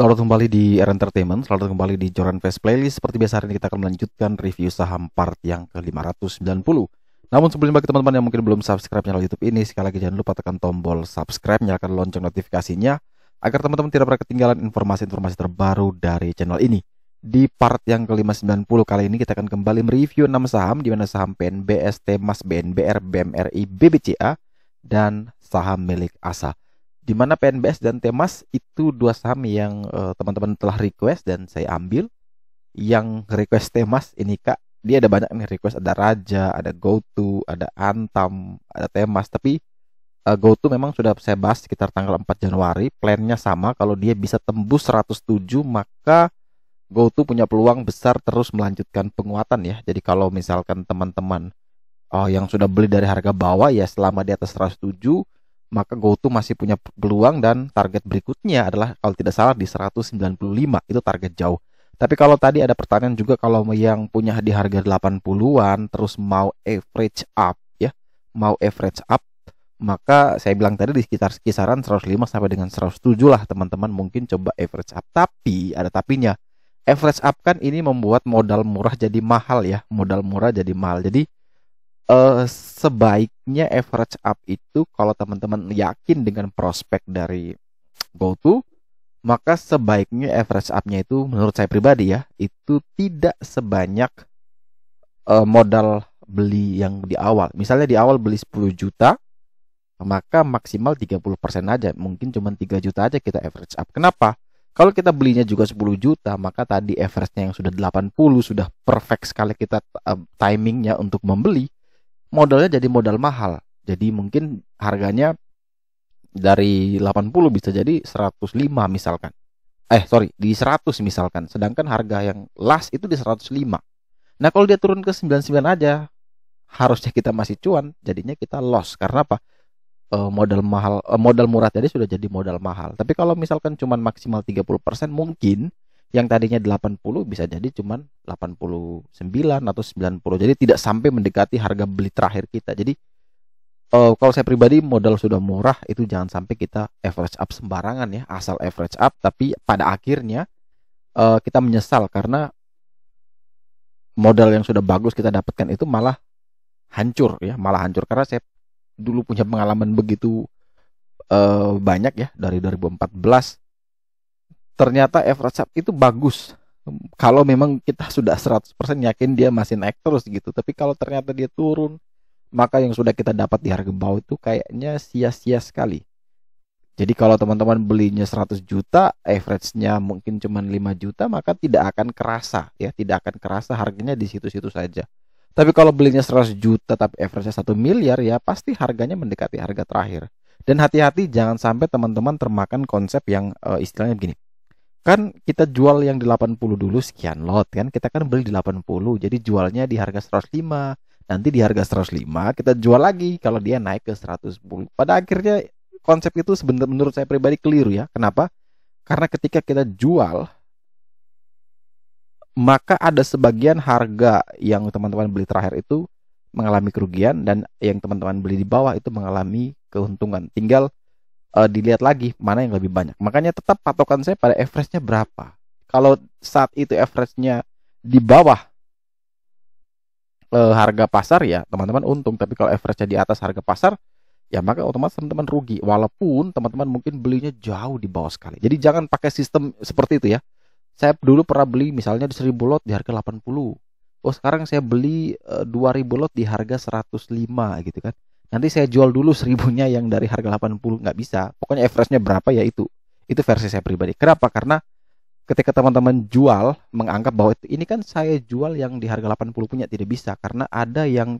Selamat kembali di Era Entertainment, selamat kembali di Joran Fest Playlist. Seperti biasa hari ini kita akan melanjutkan review saham part yang ke-590. Namun sebelum bagi teman-teman yang mungkin belum subscribe channel YouTube ini, sekali lagi jangan lupa tekan tombol subscribe, nyalakan lonceng notifikasinya agar teman-teman tidak pernah ketinggalan informasi-informasi terbaru dari channel ini. Di part yang ke-590 kali ini kita akan kembali mereview 6 saham, di mana saham PNBS, Temas, BNBR, BMRI, BBCA, dan saham milik ASA. Di mana PNBS dan Temas itu dua saham yang teman-teman telah request dan saya ambil. Yang request Temas ini Kak, dia ada banyak nih request, ada Raja, ada GoTo, ada Antam, ada Temas. Tapi GoTo memang sudah saya bahas sekitar tanggal 4 Januari. Plannya sama, kalau dia bisa tembus 107 maka GoTo punya peluang besar terus melanjutkan penguatan ya. Jadi kalau misalkan teman-teman yang sudah beli dari harga bawah ya, selama di atas 107 maka GoTo masih punya peluang, dan target berikutnya adalah kalau tidak salah di 195, itu target jauh. Tapi kalau tadi ada pertanyaan juga, kalau yang punya di harga 80-an terus mau average up ya, mau average up, maka saya bilang tadi di sekitar kisaran 105 sampai dengan 107 lah teman-teman mungkin coba average up. Tapi ada tapinya. Average up kan ini membuat modal murah jadi mahal ya, modal murah jadi mahal. Jadi sebaiknya average up itu kalau teman-teman yakin dengan prospek dari GoTo, maka sebaiknya average up-nya itu menurut saya pribadi ya, itu tidak sebanyak modal beli yang di awal. Misalnya di awal beli 10 juta, maka maksimal 30% aja, mungkin cuma 3 juta aja kita average up. Kenapa? Kalau kita belinya juga 10 juta, maka tadi average-nya yang sudah 80 sudah perfect sekali kita timingnya untuk membeli. Modalnya jadi modal mahal. Jadi mungkin harganya dari 80 bisa jadi 105 misalkan. Di 100 misalkan. Sedangkan harga yang last itu di 105. Nah, kalau dia turun ke 99 aja, harusnya kita masih cuan, jadinya kita loss. Karena apa? Modal mahal, modal murah tadi sudah jadi modal mahal. Tapi kalau misalkan cuman maksimal 30%, mungkin yang tadinya 80 bisa jadi cuman 89 atau 90. Jadi tidak sampai mendekati harga beli terakhir kita. Jadi kalau saya pribadi, modal sudah murah itu jangan sampai kita average up sembarangan ya, asal average up tapi pada akhirnya kita menyesal karena modal yang sudah bagus kita dapatkan itu malah hancur ya, malah hancur. Karena saya dulu punya pengalaman begitu banyak ya, dari 2014. Ternyata average up itu bagus kalau memang kita sudah 100% yakin dia masih naik terus gitu. Tapi kalau ternyata dia turun, maka yang sudah kita dapat di harga bawah itu kayaknya sia-sia sekali. Jadi kalau teman-teman belinya 100 juta, average-nya mungkin cuma 5 juta, maka tidak akan kerasa ya, tidak akan kerasa harganya di situ-situ saja. Tapi kalau belinya 100 juta tapi average-nya 1 miliar ya, pasti harganya mendekati harga terakhir. Dan hati-hati jangan sampai teman-teman termakan konsep yang istilahnya begini. Kan kita jual yang di 80 dulu sekian lot kan, kita kan beli di 80, jadi jualnya di harga 105, nanti di harga 105 kita jual lagi kalau dia naik ke 110. Pada akhirnya konsep itu sebenarnya menurut saya pribadi keliru ya. Kenapa? Karena ketika kita jual, maka ada sebagian harga yang teman-teman beli terakhir itu mengalami kerugian, dan yang teman-teman beli di bawah itu mengalami keuntungan. Tinggal dilihat lagi mana yang lebih banyak. Makanya tetap patokan saya pada average-nya berapa. Kalau saat itu average-nya di bawah harga pasar ya teman-teman untung. Tapi kalau average-nya di atas harga pasar ya, maka otomatis teman-teman rugi. Walaupun teman-teman mungkin belinya jauh di bawah sekali. Jadi jangan pakai sistem seperti itu ya. Saya dulu pernah beli misalnya di 1000 lot di harga 80. Oh, sekarang saya beli 2000 lot di harga 105 gitu kan. Nanti saya jual dulu 1000-nya yang dari harga 80, nggak bisa. Pokoknya average-nya berapa ya itu. Itu versi saya pribadi. Kenapa? Karena ketika teman-teman jual, menganggap bahwa ini kan saya jual yang di harga 80 punya, tidak bisa. Karena ada yang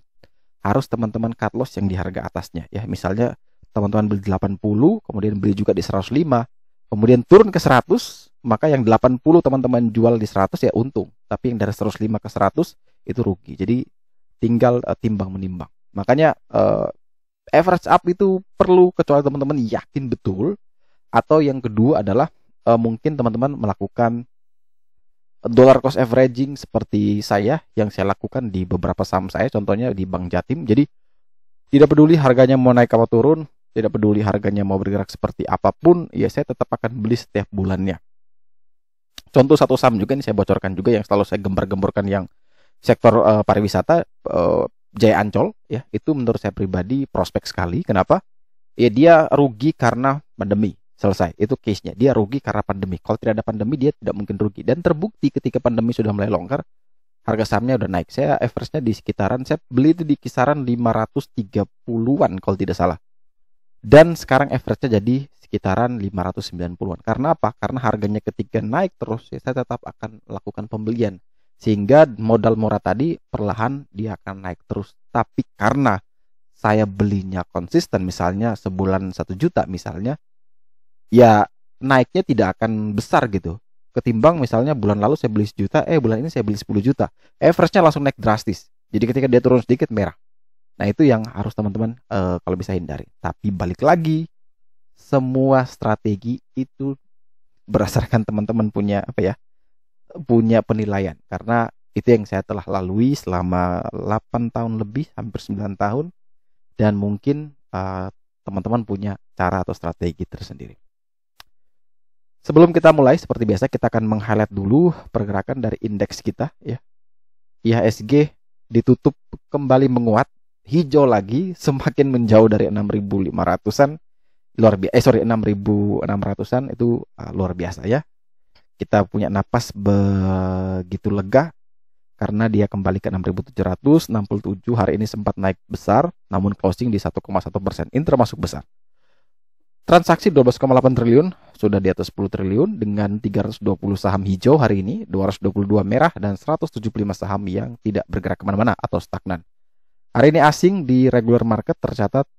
harus teman-teman cut loss yang di harga atasnya. Ya, misalnya teman-teman beli di 80, kemudian beli juga di 105, kemudian turun ke 100, maka yang 80 teman-teman jual di 100 ya untung. Tapi yang dari 105 ke 100 itu rugi. Jadi tinggal timbang-menimbang. Makanya average up itu perlu, kecuali teman-teman yakin betul. Atau yang kedua adalah mungkin teman-teman melakukan dollar cost averaging seperti saya, yang saya lakukan di beberapa saham saya, contohnya di Bank Jatim. Jadi tidak peduli harganya mau naik atau turun, tidak peduli harganya mau bergerak seperti apapun, ya saya tetap akan beli setiap bulannya. Contoh satu saham juga ini saya bocorkan juga yang selalu saya gembar-gemborkan, yang sektor pariwisata, Jaya Ancol ya, itu menurut saya pribadi prospek sekali. Kenapa? Ya dia rugi karena pandemi. Selesai. Itu case-nya. Dia rugi karena pandemi. Kalau tidak ada pandemi dia tidak mungkin rugi. Dan terbukti ketika pandemi sudah mulai longgar, harga sahamnya udah naik. Saya average-nya di sekitaran, saya beli itu di kisaran 530-an kalau tidak salah. Dan sekarang average-nya jadi sekitaran 590-an. Karena apa? Karena harganya ketika naik terus, ya saya tetap akan lakukan pembelian. Sehingga modal murah tadi perlahan dia akan naik terus. Tapi karena saya belinya konsisten, misalnya sebulan 1 juta misalnya, ya naiknya tidak akan besar gitu. Ketimbang misalnya bulan lalu saya beli 1 juta, bulan ini saya beli 10 juta. Average-nya langsung naik drastis. Jadi ketika dia turun sedikit merah. Nah itu yang harus teman-teman kalau bisa hindari. Tapi balik lagi, semua strategi itu berdasarkan teman-teman punya punya penilaian. Karena itu yang saya telah lalui selama 8 tahun lebih, hampir 9 tahun. Dan mungkin teman-teman punya cara atau strategi tersendiri. Sebelum kita mulai, seperti biasa kita akan meng-highlight dulu pergerakan dari indeks kita ya. IHSG ditutup kembali menguat, hijau lagi, semakin menjauh dari 6.500-an. 6.600-an itu luar biasa ya. Kita punya napas begitu lega karena dia kembali ke 6.767. Hari ini sempat naik besar, namun closing di 1,1%. Ini termasuk besar. Transaksi 12,8 triliun, sudah di atas 10 triliun dengan 320 saham hijau hari ini, 222 merah dan 175 saham yang tidak bergerak kemana-mana atau stagnan. Hari ini asing di regular market tercatat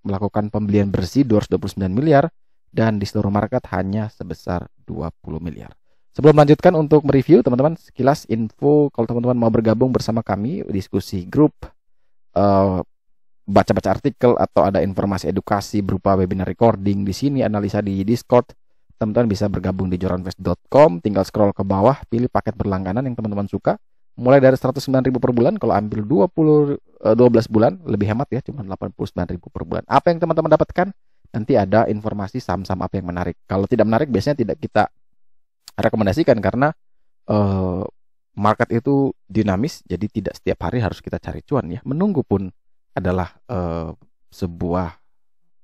melakukan pembelian bersih 229 miliar dan di seluruh market hanya sebesar 20 miliar. Sebelum melanjutkan untuk mereview, teman-teman, sekilas info kalau teman-teman mau bergabung bersama kami, diskusi grup, baca-baca artikel atau ada informasi edukasi berupa webinar recording di sini, analisa di Discord, teman-teman bisa bergabung di joranvest.com, tinggal scroll ke bawah, pilih paket berlangganan yang teman-teman suka. Mulai dari 109.000 per bulan, kalau ambil 12 bulan lebih hemat ya, cuma 89.000 per bulan. Apa yang teman-teman dapatkan? Nanti ada informasi saham-saham apa yang menarik. Kalau tidak menarik biasanya tidak kita rekomendasikan karena market itu dinamis, jadi tidak setiap hari harus kita cari cuan ya. Menunggu pun adalah sebuah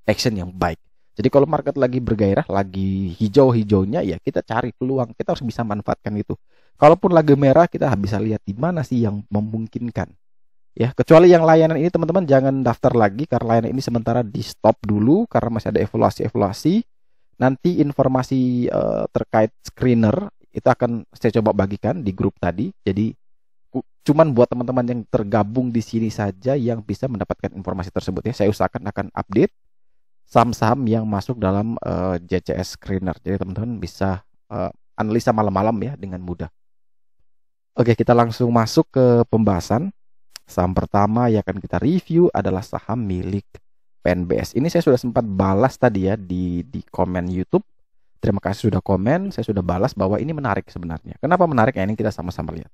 action yang baik. Jadi kalau market lagi bergairah, lagi hijau-hijaunya, ya kita cari peluang, kita harus bisa manfaatkan itu. Kalaupun lagi merah, kita bisa lihat di mana sih yang memungkinkan. Ya, kecuali yang layanan ini teman-teman jangan daftar lagi karena layanan ini sementara di stop dulu karena masih ada evaluasi. Nanti informasi terkait screener itu akan saya coba bagikan di grup tadi. Jadi cuman buat teman-teman yang tergabung di sini saja yang bisa mendapatkan informasi tersebut ya. Saya usahakan akan update saham-saham yang masuk dalam JCS screener. Jadi teman-teman bisa analisa malam-malam ya dengan mudah. Oke, kita langsung masuk ke pembahasan. Saham pertama yang akan kita review adalah saham milik PNBS. Ini saya sudah sempat balas tadi ya di komen YouTube. Terima kasih sudah komen, saya sudah balas bahwa ini menarik sebenarnya. Kenapa menarik? Ini kita sama-sama lihat.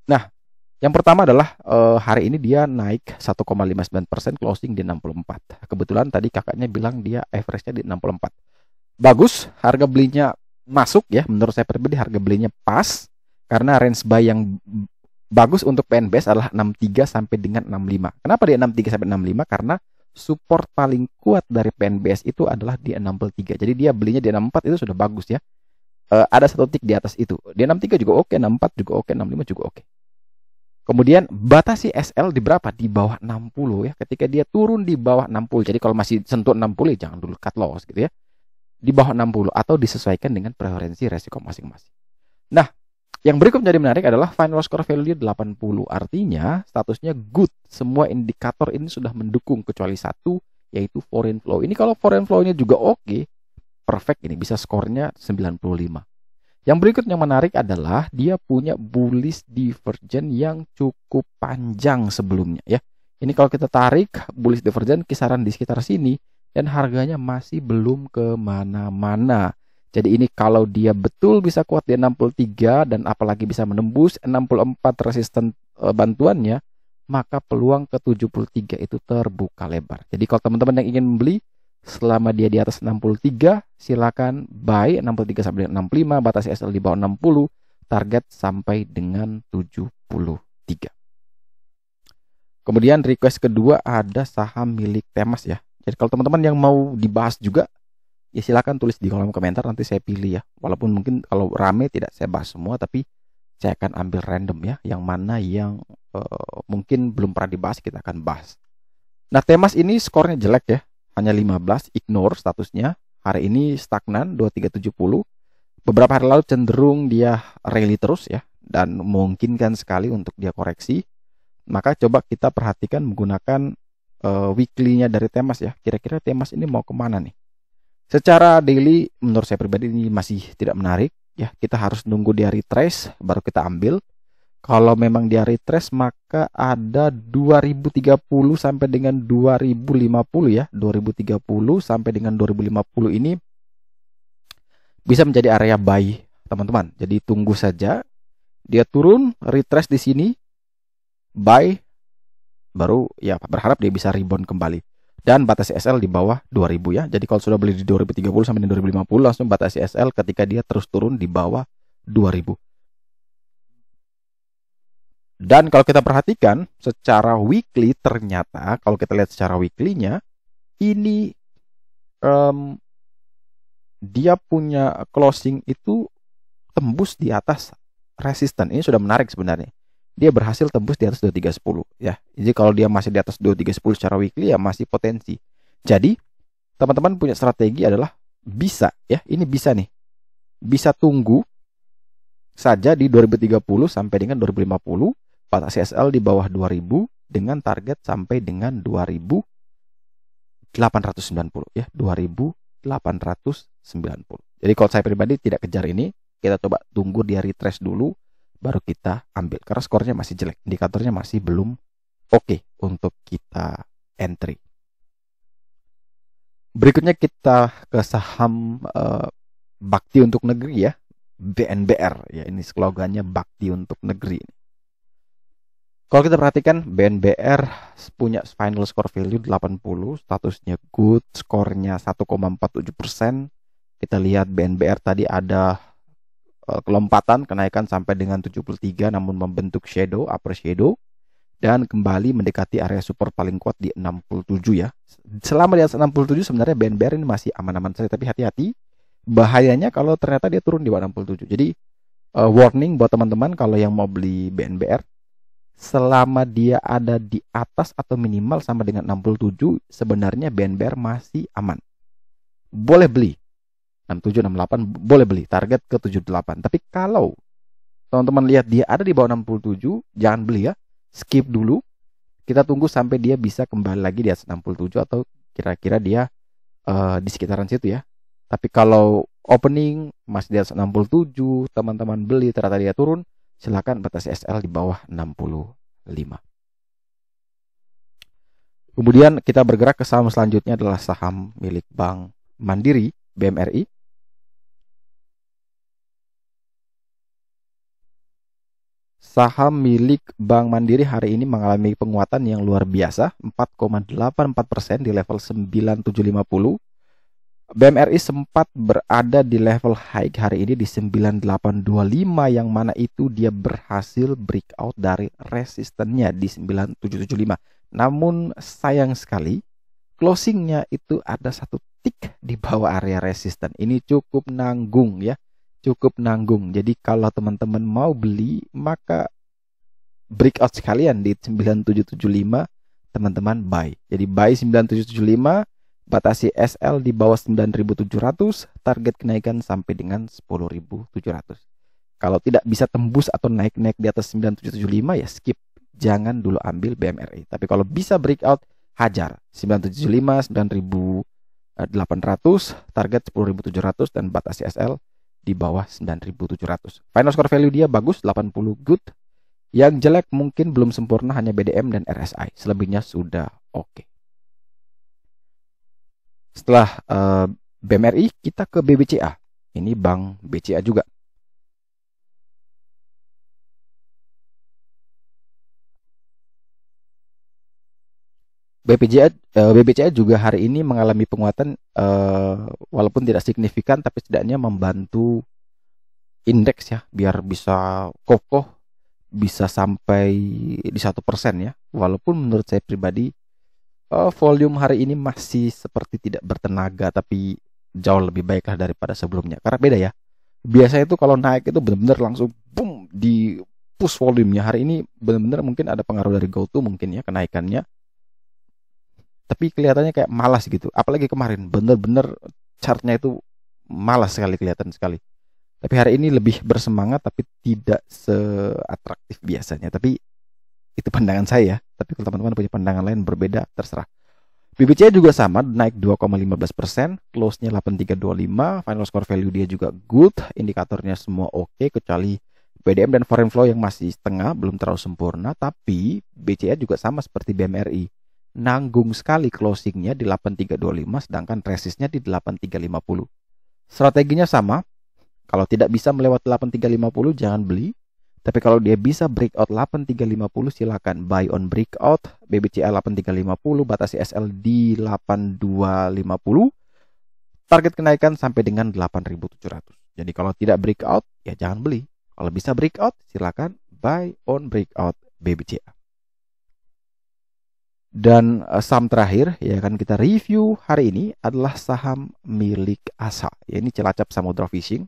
Nah, yang pertama adalah hari ini dia naik 1,59%, closing di 64. Kebetulan tadi kakaknya bilang dia average-nya di 64. Bagus, harga belinya masuk ya. Menurut saya pribadi harga belinya pas karena range buy yang bagus untuk PNBS adalah 63 sampai dengan 65. Kenapa dia 63 sampai 65? Karena support paling kuat dari PNBS itu adalah di 63. Jadi dia belinya di 64 itu sudah bagus ya. Ada satu tick di atas itu. Di 63 juga oke, 64 juga oke, 65 juga oke. Kemudian batasi SL di berapa? Di bawah 60 ya. Ketika dia turun di bawah 60. Jadi kalau masih sentuh 60 ya jangan dulu cut loss gitu ya. Di bawah 60 atau disesuaikan dengan preferensi resiko masing-masing. Nah, yang berikut menjadi menarik adalah final score value 80. Artinya statusnya good. Semua indikator ini sudah mendukung kecuali satu, yaitu foreign flow. Ini kalau foreign flow-nya juga oke, perfect ini bisa skornya 95. Yang berikutnya menarik adalah dia punya bullish divergence yang cukup panjang sebelumnya ya. Ini kalau kita tarik bullish divergence kisaran di sekitar sini dan harganya masih belum kemana-mana. Jadi ini kalau dia betul bisa kuat di 63 dan apalagi bisa menembus 64 resisten bantuannya, maka peluang ke 73 itu terbuka lebar. Jadi kalau teman-teman yang ingin membeli, Selama dia di atas 63, silakan buy 63 sampai dengan 65, batas SL di bawah 60, target sampai dengan 73. Kemudian request kedua ada saham milik Temas ya. Jadi kalau teman-teman yang mau dibahas juga, ya silakan tulis di kolom komentar, nanti saya pilih ya. Walaupun mungkin kalau rame tidak saya bahas semua, tapi saya akan ambil random ya, yang mana yang mungkin belum pernah dibahas kita akan bahas. Nah, Temas ini skornya jelek ya, hanya 15, ignore statusnya. Hari ini stagnan 2370. Beberapa hari lalu cenderung dia rally terus ya, dan memungkinkan sekali untuk dia koreksi. Maka coba kita perhatikan menggunakan weekly-nya dari Temas ya. Kira-kira Temas ini mau kemana nih? Secara daily menurut saya pribadi ini masih tidak menarik ya. Kita harus nunggu dia retrace baru kita ambil. Kalau memang dia retrace maka ada 2030 sampai dengan 2050 ya. 2030 sampai dengan 2050 ini bisa menjadi area buy teman-teman. Jadi tunggu saja dia turun, retrace di sini, buy, baru ya berharap dia bisa rebound kembali. Dan batas SL di bawah 2000 ya. Jadi kalau sudah beli di 2030 sampai 2050 langsung batas SL ketika dia terus turun di bawah 2000. Dan kalau kita perhatikan secara weekly ternyata kalau kita lihat secara weekly-nya ini dia punya closing itu tembus di atas resisten. Ini sudah menarik sebenarnya. Dia berhasil tembus di atas 2310 ya. Jadi kalau dia masih di atas 2310 secara weekly ya masih potensi. Jadi teman-teman punya strategi adalah bisa ya, ini bisa nih. Bisa tunggu saja di 2030 sampai dengan 2050, batas SL di bawah 2000 dengan target sampai dengan 2890 ya, 2890. Jadi kalau saya pribadi tidak kejar ini, kita coba tunggu dia retrace dulu baru kita ambil karena skornya masih jelek, indikatornya masih belum oke untuk kita entry. Berikutnya kita ke saham bakti untuk negeri ya, BNBR ya, ini slogannya bakti untuk negeri. Kalau kita perhatikan BNBR punya final score value 80, statusnya good, skornya 1,47%. Kita lihat BNBR tadi ada kelompatan kenaikan sampai dengan 73 namun membentuk shadow, upper shadow dan kembali mendekati area support paling kuat di 67 ya. Selama di atas 67 sebenarnya BNBR ini masih aman-aman saja, tapi hati-hati bahayanya kalau ternyata dia turun di bawah 67. Jadi warning buat teman-teman kalau yang mau beli BNBR, selama dia ada di atas atau minimal sama dengan 67 sebenarnya BNBR masih aman. Boleh beli 67, 68 boleh beli, target ke 78. Tapi kalau teman-teman lihat dia ada di bawah 67, jangan beli ya. Skip dulu. Kita tunggu sampai dia bisa kembali lagi di atas 67 atau kira-kira dia di sekitaran situ ya. Tapi kalau opening masih di atas 67, teman-teman beli ternyata dia turun, silakan batas SL di bawah 65. Kemudian kita bergerak ke saham selanjutnya adalah saham milik Bank Mandiri, BMRI. Saham milik Bank Mandiri hari ini mengalami penguatan yang luar biasa, 4,84% di level 9750. BMRI sempat berada di level high hari ini di 9825 yang mana itu dia berhasil breakout dari resistennya di 9775. Namun sayang sekali closingnya itu ada satu tick di bawah area resisten. Ini cukup nanggung ya. Cukup nanggung. Jadi kalau teman-teman mau beli maka breakout sekalian di 9775 teman-teman buy. Jadi buy 9775, batasi SL di bawah 9700, target kenaikan sampai dengan 10700. Kalau tidak bisa tembus atau naik-naik di atas 9775 ya skip. Jangan dulu ambil BMRI. Tapi kalau bisa breakout hajar 975, 9800, target 10700 dan batasi SL di bawah 9700. Final score value dia bagus 80 good. Yang jelek mungkin belum sempurna hanya BDM dan RSI. Selebihnya sudah oke. Setelah BMRI kita ke BBCA. Ini Bank BCA juga. BBCA juga hari ini mengalami penguatan walaupun tidak signifikan, tapi setidaknya membantu indeks ya biar bisa kokoh, bisa sampai di 1% ya. Walaupun menurut saya pribadi volume hari ini masih seperti tidak bertenaga, tapi jauh lebih baik lah daripada sebelumnya. Karena beda ya. Biasanya itu kalau naik itu benar-benar langsung boom di push volumenya. Hari ini benar-benar mungkin ada pengaruh dari GoTo mungkin ya kenaikannya. Tapi kelihatannya kayak malas gitu. Apalagi kemarin benar-benar chartnya itu malas sekali, kelihatan sekali. Tapi hari ini lebih bersemangat tapi tidak seatraktif biasanya. Tapi itu pandangan saya. Tapi kalau teman-teman punya pandangan lain berbeda, terserah. BBCA juga sama, naik 2,15%, close-nya 8325, final score value dia juga good, indikatornya semua oke, kecuali BDM dan foreign flow yang masih setengah, belum terlalu sempurna. Tapi BCA juga sama seperti BMRI, nanggung sekali closingnya di 8325, sedangkan resistnya di 8350. Strateginya sama, kalau tidak bisa melewati 8350 jangan beli. Tapi kalau dia bisa breakout 8350 silakan buy on breakout. BBCA 8350, batasi SL di 8250. Target kenaikan sampai dengan 8700. Jadi kalau tidak breakout ya jangan beli. Kalau bisa breakout silakan buy on breakout BBCA. Dan saham terakhir ya kan kita review hari ini adalah saham milik ASA. Ya, ini Cilacap Samudra Fishing.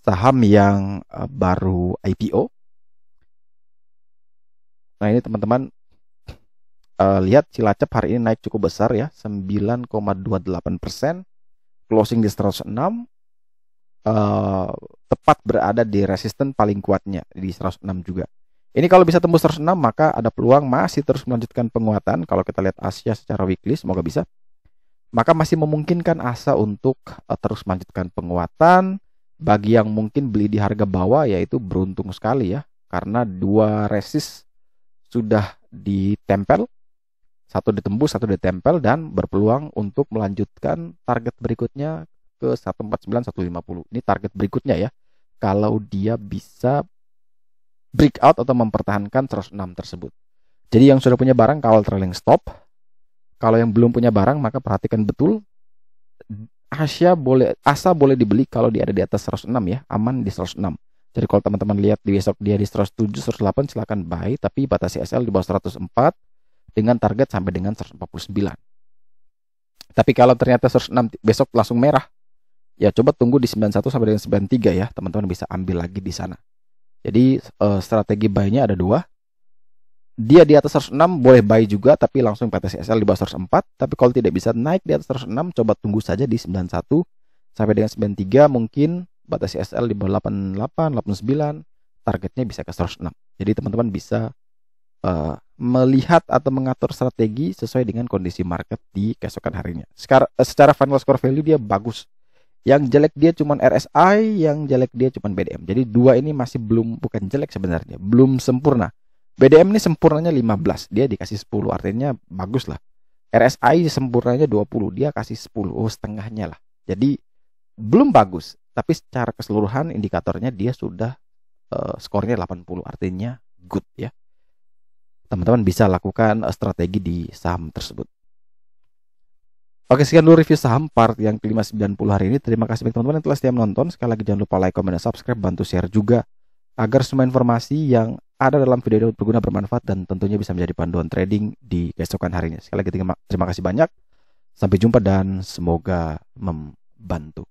Saham yang baru IPO. Nah ini teman-teman lihat Cilacap hari ini naik cukup besar ya, 9,28%, closing di 106, tepat berada di resisten paling kuatnya di 106 juga. Ini kalau bisa tembus 106 maka ada peluang masih terus melanjutkan penguatan. Kalau kita lihat Asia secara weekly semoga bisa. Maka masih memungkinkan ASA untuk terus melanjutkan penguatan. Bagi yang mungkin beli di harga bawah yaitu beruntung sekali ya, karena dua resist sudah ditempel, satu ditembus, satu ditempel, dan berpeluang untuk melanjutkan target berikutnya ke 149, 150. Ini target berikutnya ya, kalau dia bisa breakout atau mempertahankan 106 tersebut. Jadi yang sudah punya barang kawal trailing stop. Kalau yang belum punya barang maka perhatikan betul. ASA boleh dibeli kalau dia ada di atas 106 ya, aman di 106. Jadi kalau teman-teman lihat di besok dia di 107, 108 silakan buy, tapi batasi SL di bawah 104 dengan target sampai dengan 149. Tapi kalau ternyata 106 besok langsung merah, ya coba tunggu di 91 sampai dengan 93 ya, teman-teman bisa ambil lagi di sana. Jadi strategi buy-nya ada dua. Dia di atas 106 boleh buy juga, tapi langsung batasi SL di bawah 104. Tapi kalau tidak bisa naik di atas 106, coba tunggu saja di 91 sampai dengan 93, mungkin batasi SL di bawah 88, 89, targetnya bisa ke 106. Jadi teman-teman bisa melihat atau mengatur strategi sesuai dengan kondisi market di keesokan harinya. Secara final score value dia bagus. Yang jelek dia cuman RSI, yang jelek dia cuman BDM. Jadi dua ini masih bukan jelek sebenarnya, belum sempurna. BDM ini sempurnanya 15, dia dikasih 10, artinya bagus lah. RSI sempurnanya 20, dia kasih 10, setengahnya lah. Jadi belum bagus, tapi secara keseluruhan indikatornya dia sudah skornya 80, artinya good ya. Teman-teman bisa lakukan strategi di saham tersebut. Oke, sekian dulu review saham part yang ke-590 hari ini. Terima kasih bagi teman-teman yang telah setia menonton. Sekali lagi jangan lupa like, comment, dan subscribe, bantu share juga agar semua informasi yang ada dalam video ini berguna, bermanfaat, dan tentunya bisa menjadi panduan trading di keesokan harinya. Sekali lagi terima kasih banyak. Sampai jumpa dan semoga membantu.